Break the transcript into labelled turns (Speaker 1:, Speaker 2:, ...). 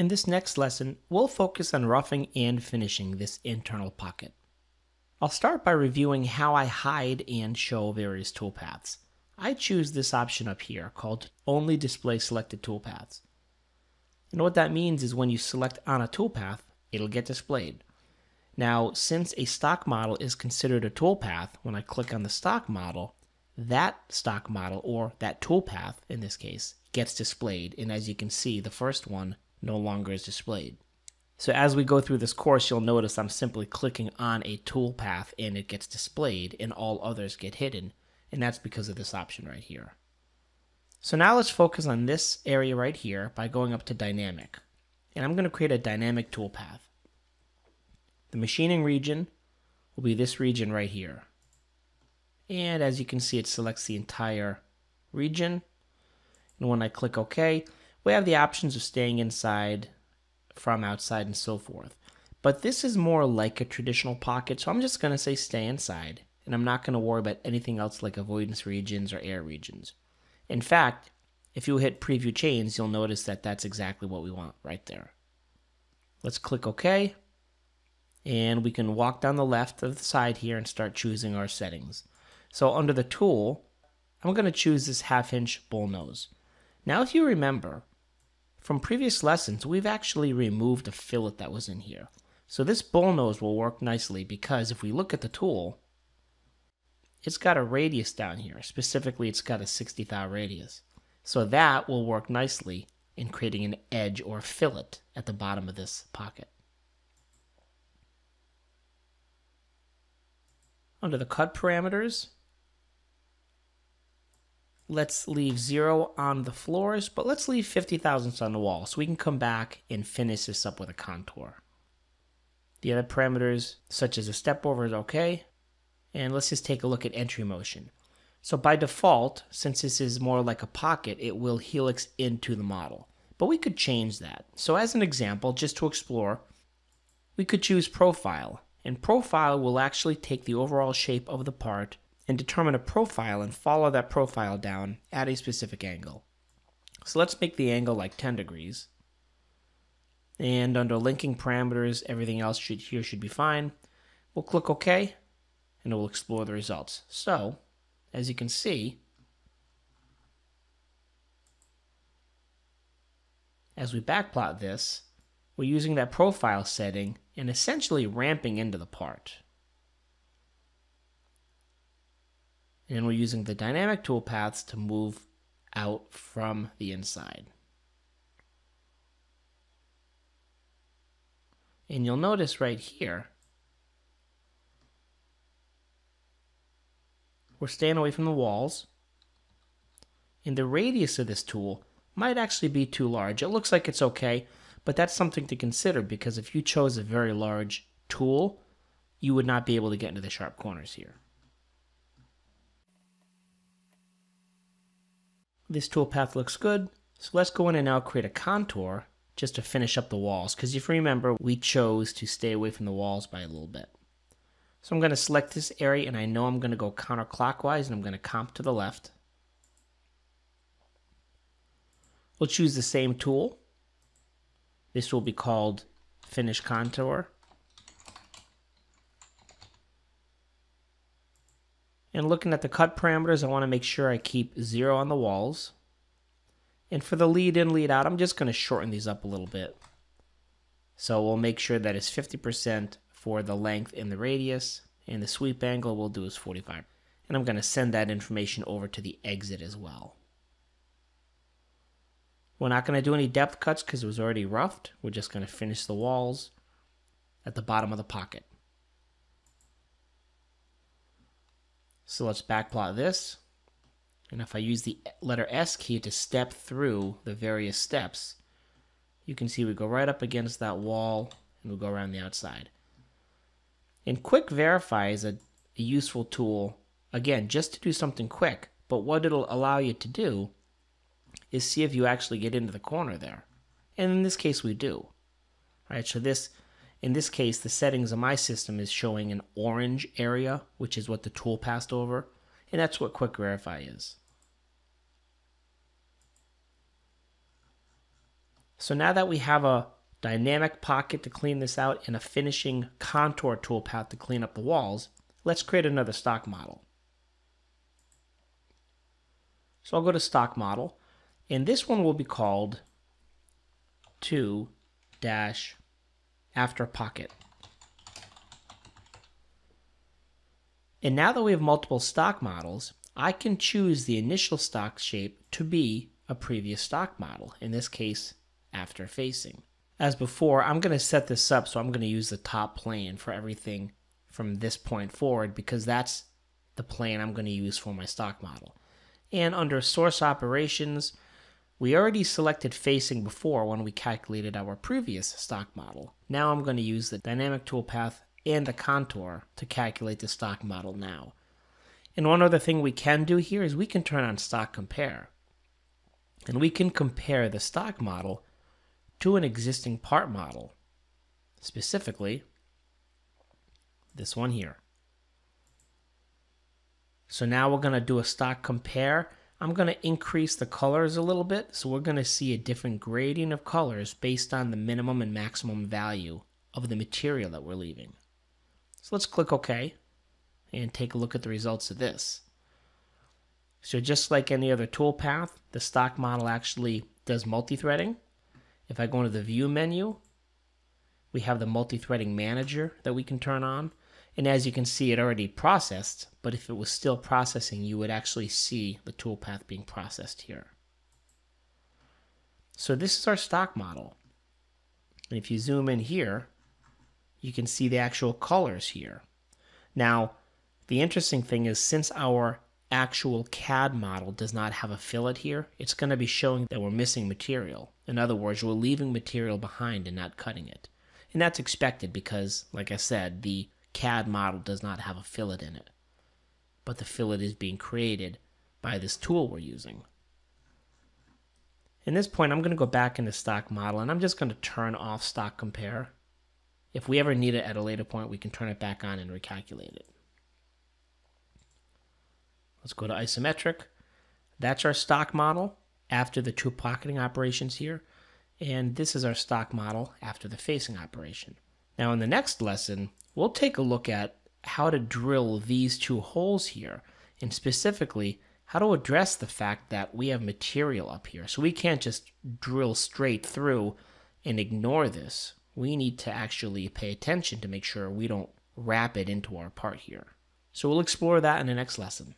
Speaker 1: In this next lesson, we'll focus on roughing and finishing this internal pocket. I'll start by reviewing how I hide and show various toolpaths. I choose this option up here called Only Display Selected Toolpaths. And what that means is when you select on a toolpath, it'll get displayed. Now, since a stock model is considered a toolpath, when I click on the stock model, that stock model, or that toolpath in this case, gets displayed. And as you can see, the first one no longer is displayed. So as we go through this course, you'll notice I'm simply clicking on a toolpath and it gets displayed and all others get hidden. And that's because of this option right here. So now let's focus on this area right here by going up to Dynamic. And I'm going to create a dynamic toolpath. The machining region will be this region right here. And as you can see, it selects the entire region. And when I click OK, we have the options of staying inside, from outside, and so forth. But this is more like a traditional pocket, so I'm just going to say stay inside. And I'm not going to worry about anything else like avoidance regions or air regions. In fact, if you hit preview chains, you'll notice that that's exactly what we want right there. Let's click OK. And we can walk down the left of the side here and start choosing our settings. So under the tool, I'm going to choose this 1/2 inch bull nose. Now if you remember, from previous lessons, we've actually removed a fillet that was in here. So this bull nose will work nicely because if we look at the tool, it's got a radius down here. Specifically, it's got a 60th radius. So that will work nicely in creating an edge or fillet at the bottom of this pocket. Under the cut parameters, let's leave 0 on the floors, but let's leave 50 thousandths on the wall so we can come back and finish this up with a contour. The other parameters, such as a step over, is okay. And let's just take a look at entry motion. So by default, since this is more like a pocket, it will helix into the model. But we could change that. So as an example, just to explore, we could choose profile. And profile will actually take the overall shape of the part and determine a profile and follow that profile down at a specific angle. So let's make the angle like 10 degrees. And under linking parameters, everything else here should be fine. We'll click OK, and it will explore the results. So, as you can see, as we backplot this, we're using that profile setting and essentially ramping into the part. And we're using the dynamic toolpaths to move out from the inside. And you'll notice right here, we're staying away from the walls. And the radius of this tool might actually be too large. It looks like it's okay, but that's something to consider because if you chose a very large tool, you would not be able to get into the sharp corners here. This toolpath looks good, so let's go in and now create a contour just to finish up the walls, because if you remember, we chose to stay away from the walls by a little bit. So I'm going to select this area, and I know I'm going to go counterclockwise, and I'm going to comp to the left. We'll choose the same tool. This will be called Finish Contour. And looking at the cut parameters, I want to make sure I keep 0 on the walls. And for the lead in, lead out, I'm just going to shorten these up a little bit. So we'll make sure that it's 50% for the length and the radius, and the sweep angle we'll do is 45. And I'm going to send that information over to the exit as well. We're not going to do any depth cuts because it was already roughed. We're just going to finish the walls at the bottom of the pocket. So let's backplot this. And if I use the letter S key to step through the various steps, you can see we go right up against that wall and we'll go around the outside. And Quick Verify is a useful tool, again, just to do something quick. But what it'll allow you to do is see if you actually get into the corner there. And in this case, we do. All right, so in this case, the settings of my system is showing an orange area, which is what the tool passed over. And that's what Quick Verify is. So now that we have a dynamic pocket to clean this out and a finishing contour toolpath to clean up the walls, let's create another stock model. So I'll go to stock model, and this one will be called 2-after pocket. And now that we have multiple stock models, I can choose the initial stock shape to be a previous stock model, in this case, after facing. As before, I'm going to set this up so I'm going to use the top plane for everything from this point forward because that's the plane I'm going to use for my stock model. And under source operations, we already selected facing before when we calculated our previous stock model. Now I'm going to use the dynamic toolpath and the contour to calculate the stock model now. And one other thing we can do here is we can turn on stock compare. And we can compare the stock model to an existing part model, specifically this one here. So now we're going to do a stock compare. I'm going to increase the colors a little bit, so we're going to see a different gradient of colors based on the minimum and maximum value of the material that we're leaving. So let's click OK and take a look at the results of this. So just like any other toolpath, the stock model actually does multi-threading. If I go into the View menu, we have the multi-threading manager that we can turn on. And as you can see, it already processed, but if it was still processing, you would actually see the toolpath being processed here. So this is our stock model. And if you zoom in here, you can see the actual colors here. Now, the interesting thing is since our actual CAD model does not have a fillet here, it's going to be showing that we're missing material. In other words, we're leaving material behind and not cutting it. And that's expected because, like I said, the CAD model does not have a fillet in it. But the fillet is being created by this tool we're using. In this point, I'm going to go back into stock model and I'm just going to turn off stock compare. If we ever need it at a later point, we can turn it back on and recalculate it. Let's go to isometric. That's our stock model after the two pocketing operations here. And this is our stock model after the facing operation. Now in the next lesson, we'll take a look at how to drill these two holes here, and specifically how to address the fact that we have material up here. So we can't just drill straight through and ignore this. We need to actually pay attention to make sure we don't wrap it into our part here. So we'll explore that in the next lesson.